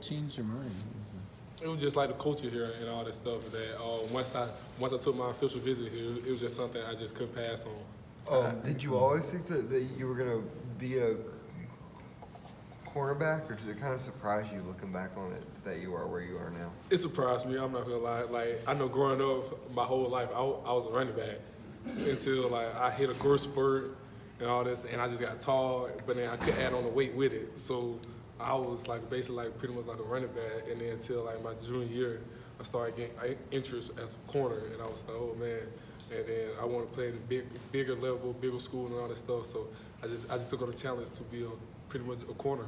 changed your mind? It was just like the culture here and all that stuff. That once I took my official visit here, it was just something I just couldn't pass on. Did you always think that you were gonna be a cornerback, or does it kind of surprise you looking back on it that you are where you are now? It surprised me. I'm not gonna lie. Like I know growing up, my whole life, I was a running back until like I hit a growth spurt and all this, and I just got tall. But then I could add on the weight with it, so I was like basically like pretty much like a running back. And then until like my junior year, I started getting interest as a corner, and I was like, oh man. And then I wanted to play in a bigger level, bigger school, and all that stuff. So I just took on the challenge to be pretty much a corner.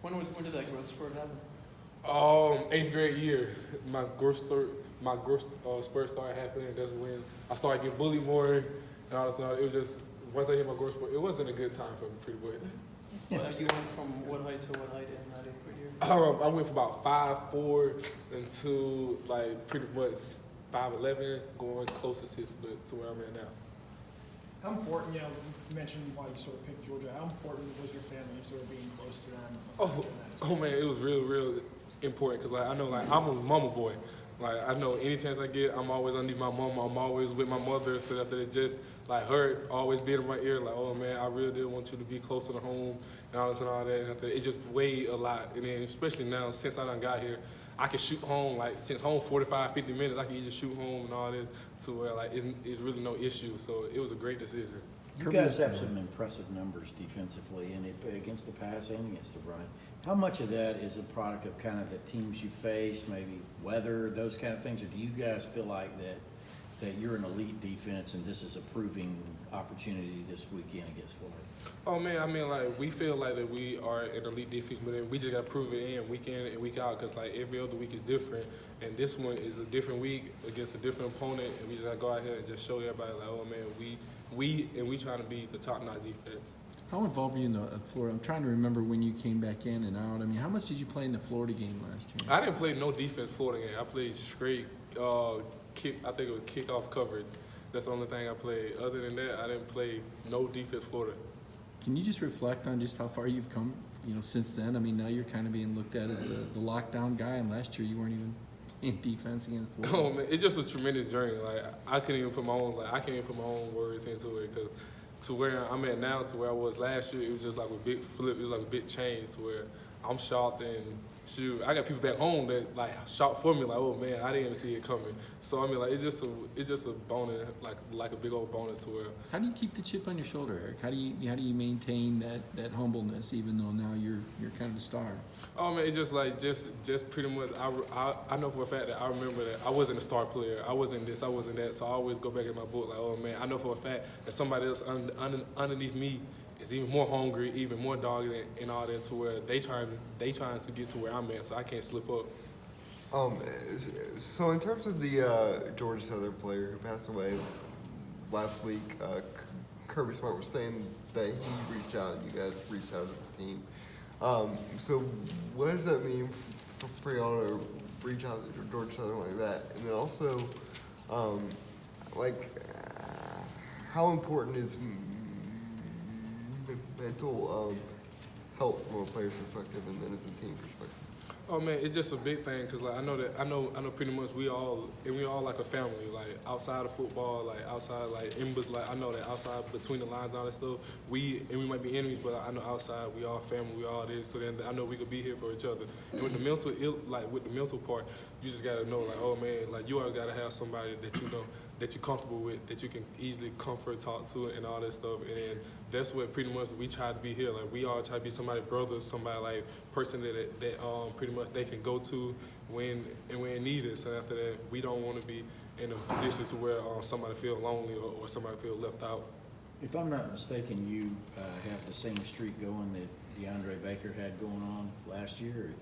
When did that growth spurt happen? 8th grade year, my growth spurt started happening. That's when I started getting bullied more and all that stuff. It was just, once I hit my growth spurt, it wasn't a good time for me, pretty much. Well, you went from what height to what height in that 8th grade year? I went from about 5'4" until like pretty much 5'11", going close to 6 foot to where I'm at now. How important, you mentioned why you sort of picked Georgia. How important was your family sort of being close to them? Oh man, it was real important because like I know like I'm a mama boy. Like I know any chance I get, I'm always underneath my mama. I'm always with my mother. So after it just like her always being in my ear, like oh man, I really did want you to be closer to home and all this and all that. And after it just weighed a lot. And then especially now since I done got here, I can shoot home, like, since home 45, 50 minutes, I can just shoot home and all this to where, like, it's really no issue. So it was a great decision. You guys have some impressive numbers defensively, and against the pass and against the run. How much of that is a product of kind of the teams you face, maybe weather, those kind of things, or do you guys feel like that you're an elite defense and this is a proving opportunity this weekend against Florida? Oh man, I mean like we feel like that we are an elite defense, but then we just got to prove it in week and week out because like every other week is different, and this one is a different week against a different opponent, and we just got to go out here and just show everybody like, oh man, we trying to be the top-notch defense. How involved were you in the Florida? I'm trying to remember when you came back in and out. I mean, how much did you play in the Florida game last year? I didn't play no defense Florida game. I played straight kick. I think it was kickoff coverage. That's the only thing I played. Other than that, I didn't play no defense Florida. Can you just reflect on just how far you've come, since then? I mean, now you're kind of being looked at as the lockdown guy, and last year you weren't even in defense against Florida. Oh man, it's just a tremendous journey. Like I can't even put my own words into it because to where I'm at now to where I was last year, it was just like a big flip. It was like a big change to where I'm shocked and shoot. I got people back home that like shocked for me, like, oh man, I didn't even see it coming. So I mean, like it's just a bonus, like a big old bonus to where. How do you keep the chip on your shoulder, Eric? How do you maintain that humbleness even though now you're kind of a star? Oh man, it's just like just pretty much. I know for a fact that I remember that I wasn't a star player. I wasn't this. I wasn't that. So I always go back in my book like, oh man, I know for a fact that somebody else underneath me is even more hungry, even more dogged, and all that to where they trying to get to where I'm at, so I can't slip up. So in terms of the Georgia Southern player who passed away last week, Kirby Smart was saying that he reached out, you guys reached out as a team. So what does that mean for y'all to reach out to Georgia Southern like that? And then also, how important is mental health from a player's perspective and then as a team perspective? Oh man, it's just a big thing because like I know pretty much we all like a family, like outside of football, like outside I know that outside between the lines and all that stuff, we might be enemies, but I know outside we all family, we all this. So then I know we could be here for each other. And with the mental part, you just gotta know like, oh man, like you always gotta have somebody that you know that you're comfortable with, that you can easily comfort, talk to, and all that stuff. And then that's what pretty much we try to be here. Like we all try to be somebody's brother, somebody like person that pretty much they can go to when needed. So after that, we don't want to be in a position to where somebody feel lonely or somebody feel left out. If I'm not mistaken, you have the same streak going that DeAndre Baker had going on last year.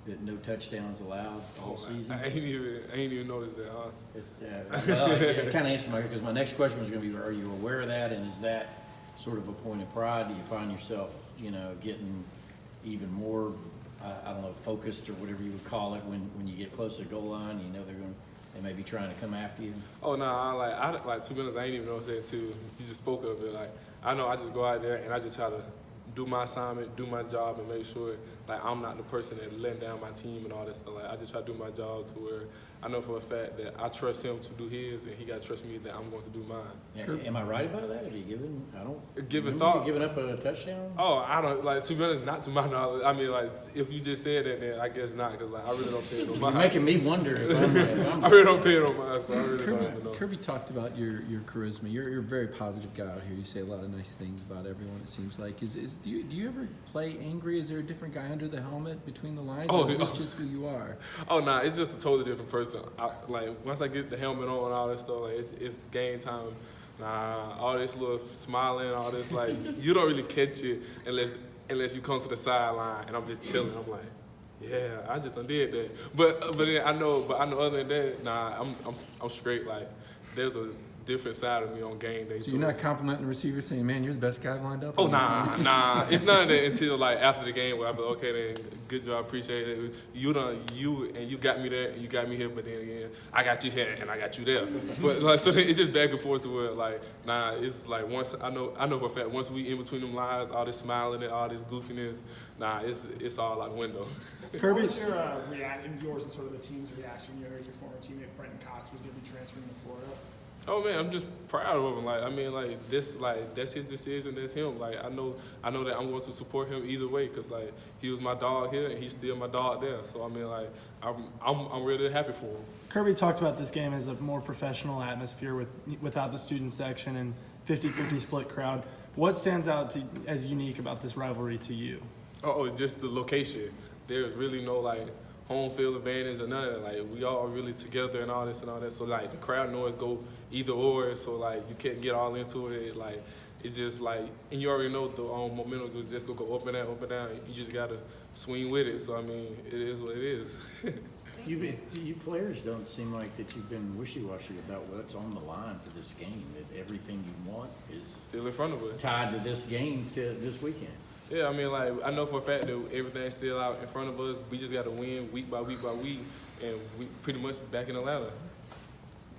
That no touchdowns allowed all season. I ain't even noticed that, huh? It kind of answered because my next question was going to be: are you aware of that, and is that sort of a point of pride? Do you find yourself, getting even more, focused or whatever you would call it when you get close to the goal line? They may be trying to come after you. Oh no, I 2 minutes. I ain't even noticed that too. You just spoke of it. Like I know, I just go out there and I just try to do my assignment, do my job, and make sure I'm not the person that letting down my team and all that stuff. Like I just try to do my job to where I know for a fact that I trust him to do his, and he got to trust me that I'm going to do mine. Yeah, am I right about that? Have you given? I don't. Given remember thought. you giving up a touchdown? Oh, I don't like to be honest. Not to my knowledge. I mean, like if you just said that, then I guess not, because like I really don't pay it no You're mind. making me wonder if I'm I really don't pay it no mind, so I really don't even know. Kirby talked about your charisma. You're a very positive guy out here. You say a lot of nice things about everyone. It seems like do you ever play angry? Is there a different guy under the helmet between the lines? Oh, or is this just who you are? Oh nah, it's just a totally different person. Once I get the helmet on and all that stuff, like it's game time. Nah, all this little smiling, all this like you don't really catch it unless you come to the sideline and I'm just chilling. I'm like, yeah, I just done did that. But then I know other than that, nah, I'm straight. Like there's a different side of me on game day. So you're not complimenting the receiver saying, man, you're the best guy lined up? Oh, nah. It's none of that until, like, after the game where I be like, okay, then, good job, appreciate it. You got me there, and you got me here, but then again, I got you here, and I got you there. But, like, so then it's just back and forth to where, like, nah, it's like once, I know for a fact, once we in between them lines, all this smiling and all this goofiness, nah, it's all out the window. Kirby, what's your reaction, yours and sort of the team's reaction when you heard your former teammate Brenton Cox was going to be transferring to Florida? Oh man, I'm just proud of him. Like I mean, like this, like that's his decision. That's him. Like I know that I'm going to support him either way, cause like he was my dog here and he's still my dog there. So I mean, like I'm really happy for him. Kirby talked about this game as a more professional atmosphere without the student section and 50-50 split crowd. What stands out as unique about this rivalry to you? Oh, just the location. There's really no like home field advantage or none of that. Like we all are really together and all this and all that. So like the crowd noise go either or. So like you can't get all into it. Like it's just like, and you already know the momentum will just go up and down. You just gotta swing with it. So I mean, it is what it is. You players don't seem like that you've been wishy-washy about what's on the line for this game. That everything you want is Still in front of us. tied to this game, to this weekend. Yeah, I mean, like, I know for a fact that everything's still out in front of us. We just got to win week by week by week, and we pretty much back in Atlanta.